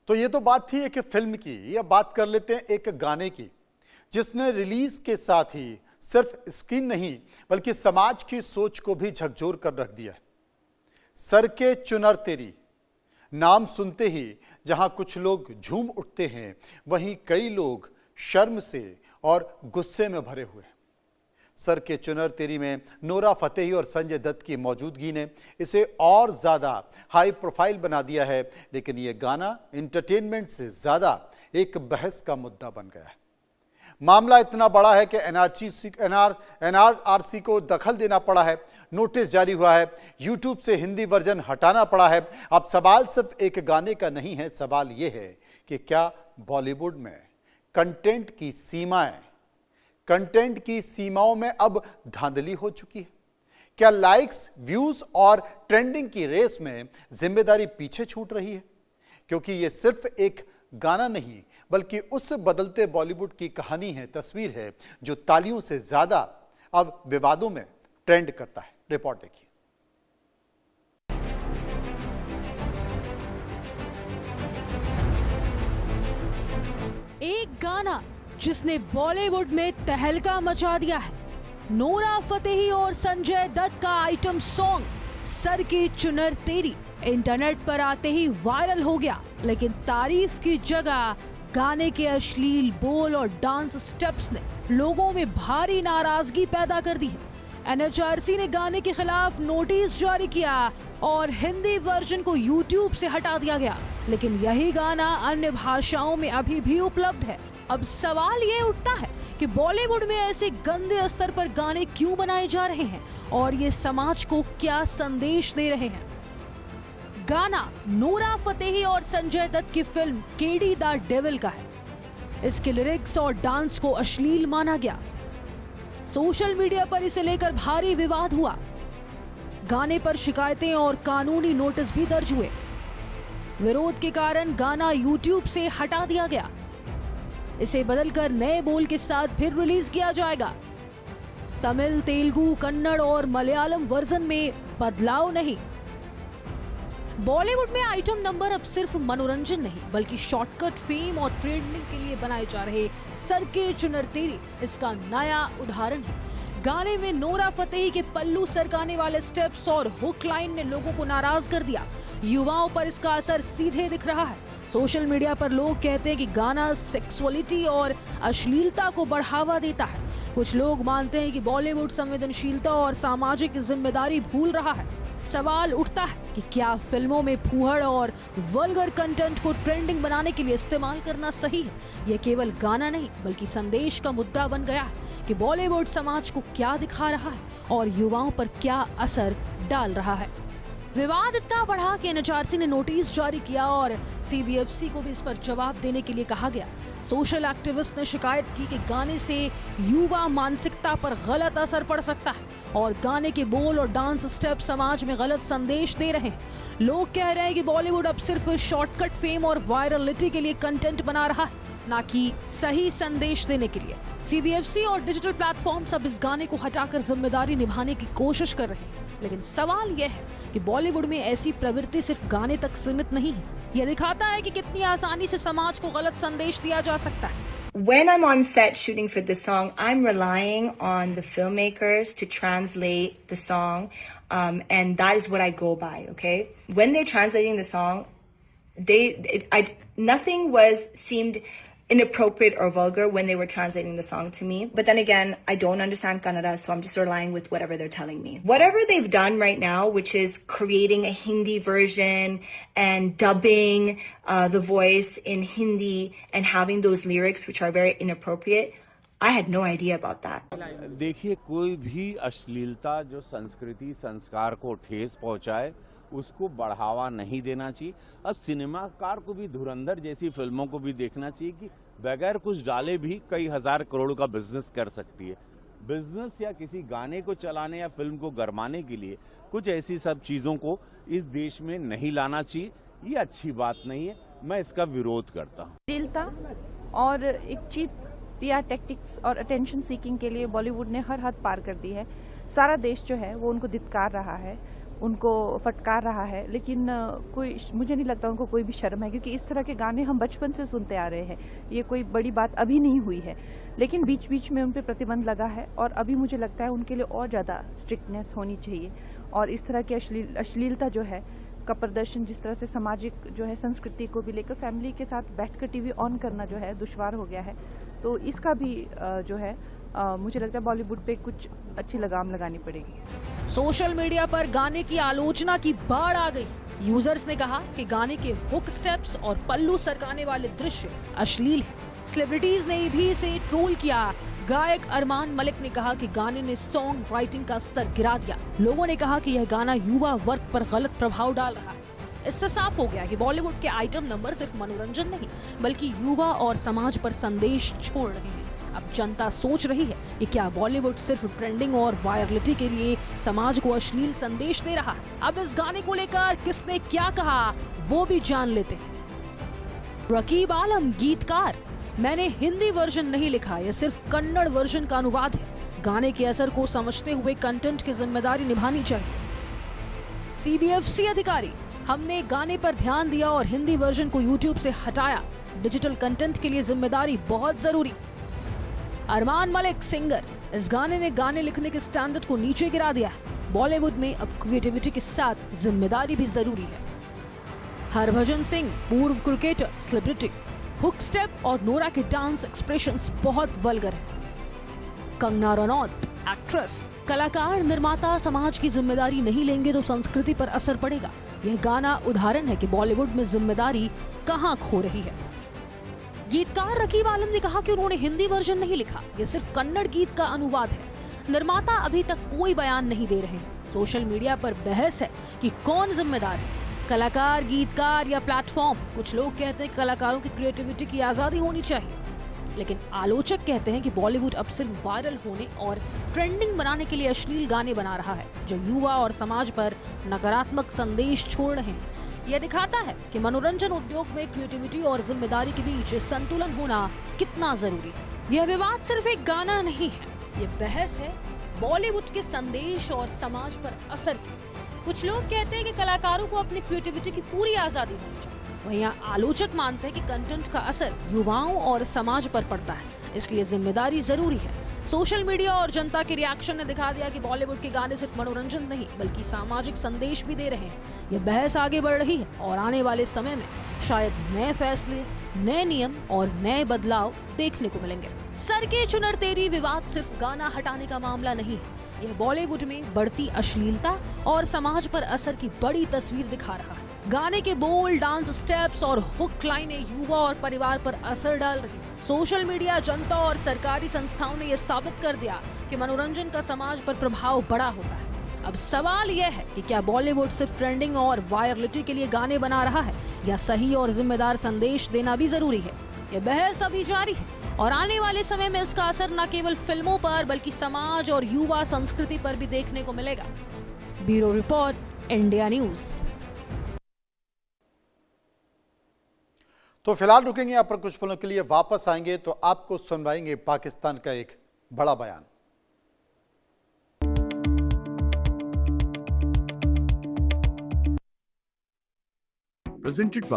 तो ये तो बात थी एक फिल्म की। ये बात कर लेते हैं एक गाने की, जिसने रिलीज के साथ ही सिर्फ स्क्रीन नहीं बल्कि समाज की सोच को भी झकझोर कर रख दिया है। सर के चुनर तेरी नाम सुनते ही जहां कुछ लोग झूम उठते हैं, वहीं कई लोग शर्म से और गुस्से में भरे हुए हैं। सर के चुनर तेरी में नोरा फतेही और संजय दत्त की मौजूदगी ने इसे और ज्यादा हाई प्रोफाइल बना दिया है, लेकिन यह गाना एंटरटेनमेंट से ज्यादा एक बहस का मुद्दा बन गया है। मामला इतना बड़ा है कि एनआरआरसी को दखल देना पड़ा है, नोटिस जारी हुआ है, यूट्यूब से हिंदी वर्जन हटाना पड़ा है। अब सवाल सिर्फ एक गाने का नहीं है, सवाल यह है कि क्या बॉलीवुड में कंटेंट की सीमाओं में अब धांधली हो चुकी है? क्या लाइक्स, व्यूज और ट्रेंडिंग की रेस में जिम्मेदारी पीछे छूट रही है? क्योंकि यह सिर्फ एक गाना नहीं बल्कि उस बदलते बॉलीवुड की कहानी है, तस्वीर है, जो तालियों से ज्यादा अब विवादों में ट्रेंड करता है। रिपोर्ट देखिए। एक गाना जिसने बॉलीवुड में तहलका मचा दिया है। नोरा फतेही और संजय दत्त का आइटम सॉन्ग सर की चुनर तेरी इंटरनेट पर आते ही वायरल हो गया, लेकिन तारीफ की जगह गाने के अश्लील बोल और डांस स्टेप्स ने लोगों में भारी नाराजगी पैदा कर दी है। एनएचआरसी ने गाने के खिलाफ नोटिस जारी किया और हिंदी वर्जन को यूट्यूब से हटा दिया गया, लेकिन यही गाना अन्य भाषाओं में अभी भी उपलब्ध है। अब सवाल ये उठता है कि बॉलीवुड में ऐसे गंदे स्तर पर गाने क्यों बनाए जा रहे हैं और ये समाज को क्या संदेश दे रहे हैं? गाना नोरा फतेही और संजय दत्त की फिल्म केडी द डेविल का है। इसके लिरिक्स और डांस को अश्लील माना गया। सोशल मीडिया पर इसे लेकर भारी विवाद हुआ। गाने पर शिकायतें और कानूनी नोटिस भी दर्ज हुए। विरोध के कारण गाना यूट्यूब से हटा दिया गया। इसे बदलकर नए बोल के साथ फिर रिलीज किया जाएगा। तमिल, तेलुगु, कन्नड़ और मलयालम वर्जन में बदलाव नहीं। बॉलीवुड में आइटम नंबर अब सिर्फ मनोरंजन नहीं बल्कि शॉर्टकट, फेम और ट्रेंडिंग के लिए बनाए जा रहे सर के चुनर तेरी इसका नया उदाहरण है। गाने में नोरा फतेही के पल्लू सरकाने वाले स्टेप्स और हुक लाइन ने लोगों को नाराज कर दिया। युवाओं पर इसका असर सीधे दिख रहा है। सोशल मीडिया पर लोग कहते हैं कि गाना सेक्सुअलिटी और अश्लीलता को बढ़ावा देता है। कुछ लोग मानते हैं कि बॉलीवुड संवेदनशीलता और सामाजिक जिम्मेदारी भूल रहा है। सवाल उठता है कि क्या फिल्मों में फूहड़ और वल्गर कंटेंट को ट्रेंडिंग बनाने के लिए इस्तेमाल करना सही है? यह केवल गाना नहीं बल्कि संदेश का मुद्दा बन गया है कि बॉलीवुड समाज को क्या दिखा रहा है और युवाओं पर क्या असर डाल रहा है। विवाद इतना बढ़ा कि एनएचआरसी ने नोटिस जारी किया और सीबीएफसी को भी इस पर जवाब देने के लिए कहा गया। सोशल एक्टिविस्ट ने शिकायत की कि गाने से युवा मानसिकता पर गलत असर पड़ सकता है और गाने के बोल और डांस स्टेप समाज में गलत संदेश दे रहे हैं। लोग कह रहे हैं कि बॉलीवुड अब सिर्फ शॉर्टकट, फेम और वायरलिटी के लिए कंटेंट बना रहा है, ना कि सही संदेश देने के लिए। सीबीएफसी और डिजिटल प्लेटफॉर्म्स अब इस गाने को हटाकर जिम्मेदारी निभाने की कोशिश कर रहे हैं, लेकिन सवाल यह है कि बॉलीवुड में ऐसी प्रवृत्ति सिर्फ गाने तक सीमित नहीं है। यह दिखाता है कि कितनी आसानी से समाज को गलत संदेश दिया जा सकता है। When I'm on set shooting for this song, I'm relying on the filmmakers to translate the song, and that is what I go by. Okay, when they're translating the song, nothing seemed inappropriate or vulgar when they were translating the song to me. But then again, I don't understand Kannada, so I'm just relying with whatever they're telling me. Whatever they've done right now, which is creating a Hindi version and dubbing the voice in Hindi and having those lyrics which are very inappropriate, I had no idea about that. देखिए, कोई भी अश्लीलता जो संस्कृति संस्कार को ठेस पहुंचाए उसको बढ़ावा नहीं देना चाहिए। अब सिनेमाकार को भी धुरंधर जैसी फिल्मों को भी देखना चाहिए कि बगैर कुछ डाले भी कई हजार करोड़ का बिजनेस कर सकती है। बिजनेस या किसी गाने को चलाने या फिल्म को गरमाने के लिए कुछ ऐसी सब चीजों को इस देश में नहीं लाना चाहिए। ये अच्छी बात नहीं है, मैं इसका विरोध करता हूँ। दिलता और एक चीप पीआर टैक्टिक्स और अटेंशन सीकिंग के लिए बॉलीवुड ने हर हद पार कर दी है। सारा देश जो है वो उनको धिक्कार रहा है। उनको फटकार रहा है, लेकिन कोई, मुझे नहीं लगता उनको कोई भी शर्म है, क्योंकि इस तरह के गाने हम बचपन से सुनते आ रहे हैं। ये कोई बड़ी बात अभी नहीं हुई है, लेकिन बीच बीच में उन पे प्रतिबंध लगा है और अभी मुझे लगता है उनके लिए और ज़्यादा स्ट्रिक्टनेस होनी चाहिए। और इस तरह की अश्लीलता जो है का प्रदर्शन, जिस तरह से सामाजिक जो है संस्कृति को भी लेकर फैमिली के साथ बैठकर टीवी ऑन करना जो है दुश्वार हो गया है, तो इसका भी जो है मुझे लगता है बॉलीवुड पे कुछ अच्छी लगाम लगानी पड़ेगी। सोशल मीडिया पर गाने की आलोचना की बाढ़ आ गई। यूजर्स ने कहा कि गाने के हुक स्टेप्स और पल्लू सरकाने वाले दृश्य अश्लील हैं। सेलिब्रिटीज ने भी इसे ट्रोल किया। गायक अरमान मलिक ने कहा कि गाने ने सॉन्ग राइटिंग का स्तर गिरा दिया। लोगों ने कहा कि यह गाना युवा वर्ग पर गलत प्रभाव डाल रहा है। इससे साफ हो गया कि बॉलीवुड के आइटम नंबर सिर्फ मनोरंजन नहीं बल्कि युवा और समाज पर संदेश छोड़ रहे हैं। अब जनता सोच रही है कि क्या बॉलीवुड सिर्फ ट्रेंडिंग और वायरलिटी के लिए समाज को अश्लील संदेश दे रहा है। अब इस गाने को लेकर किसने क्या कहा वो भी जान लेते हैं। रकीब आलम गीतकार, मैंने हिंदी वर्जन नहीं लिखा, यह सिर्फ कन्नड़ वर्जन का अनुवाद है। गाने के असर को समझते हुए कंटेंट की जिम्मेदारी निभानी चाहिए। सीबीएफसी अधिकारी, हमने गाने पर ध्यान दिया और हिंदी वर्जन को यूट्यूब से हटाया। डिजिटल कंटेंट के लिए जिम्मेदारी बहुत जरूरी। अरमान मलिक सिंगर, इस गाने ने गाने लिखने के स्टैंडर्ड को नीचे गिरा दिया है। बॉलीवुड में अब क्रिएटिविटी के साथ जिम्मेदारी भी जरूरी है। हरभजन सिंह, पूर्व क्रिकेटर, सेलिब्रिटी, हुक स्टेप और नोरा के डांस एक्सप्रेशंस बहुत वल्गर हैं। कंगना रनौत, एक्ट्रेस, कलाकार, निर्माता समाज की जिम्मेदारी नहीं लेंगे तो संस्कृति पर असर पड़ेगा। यह गाना उदाहरण है कि बॉलीवुड में जिम्मेदारी कहां खो रही है। गीतकार रकीब आलम ने कहा कि उन्होंने हिंदी वर्जन नहीं लिखा, यह सिर्फ कन्नड़ गीत का अनुवाद है। निर्माता अभी तक कोई बयान नहीं दे रहे हैं। सोशल मीडिया पर बहस है कि कौन जिम्मेदार है, कलाकार, गीतकार या प्लेटफॉर्म। कुछ लोग कहते हैं कलाकारों की क्रिएटिविटी की आजादी होनी चाहिए, लेकिन आलोचक कहते हैं कि बॉलीवुड अब सिर्फ वायरल होने और ट्रेंडिंग बनाने के लिए अश्लील गाने बना रहा है जो युवा और समाज पर नकारात्मक संदेश छोड़ रहे हैं। यह दिखाता है कि मनोरंजन उद्योग में क्रिएटिविटी और जिम्मेदारी के बीच संतुलन होना कितना जरूरी है। यह विवाद सिर्फ एक गाना नहीं है, यह बहस है बॉलीवुड के संदेश और समाज पर असर की। कुछ लोग कहते हैं कि कलाकारों को अपनी क्रिएटिविटी की पूरी आजादी होनी चाहिए, वहीं आलोचक मानते हैं कि कंटेंट का असर युवाओं और समाज पर पड़ता है, इसलिए जिम्मेदारी जरूरी है। सोशल मीडिया और जनता के रिएक्शन ने दिखा दिया कि बॉलीवुड के गाने सिर्फ मनोरंजन नहीं बल्कि सामाजिक संदेश भी दे रहे हैं। यह बहस आगे बढ़ रही है और आने वाले समय में शायद नए फैसले, नए नियम और नए बदलाव देखने को मिलेंगे। सर के चुनर तेरी विवाद सिर्फ गाना हटाने का मामला नहीं है, यह बॉलीवुड में बढ़ती अश्लीलता और समाज पर असर की बड़ी तस्वीर दिखा रहा है। गाने के बोल, डांस स्टेप्स और हुक लाइनें युवा और परिवार पर असर डाल रही है। सोशल मीडिया, जनता और सरकारी संस्थाओं ने यह साबित कर दिया कि मनोरंजन का समाज पर प्रभाव बड़ा होता है। अब सवाल यह है कि क्या बॉलीवुड सिर्फ ट्रेंडिंग और वायरलिटी के लिए गाने बना रहा है या सही और जिम्मेदार संदेश देना भी जरूरी है। यह बहस अभी जारी है और आने वाले समय में इसका असर न केवल फिल्मों पर बल्कि समाज और युवा संस्कृति पर भी देखने को मिलेगा। Bureau report, India news. तो फिलहाल रुकेंगे यहाँ पर कुछ पलों के लिए, वापस आएंगे तो आपको सुनवाएंगे पाकिस्तान का एक बड़ा बयान। Presented by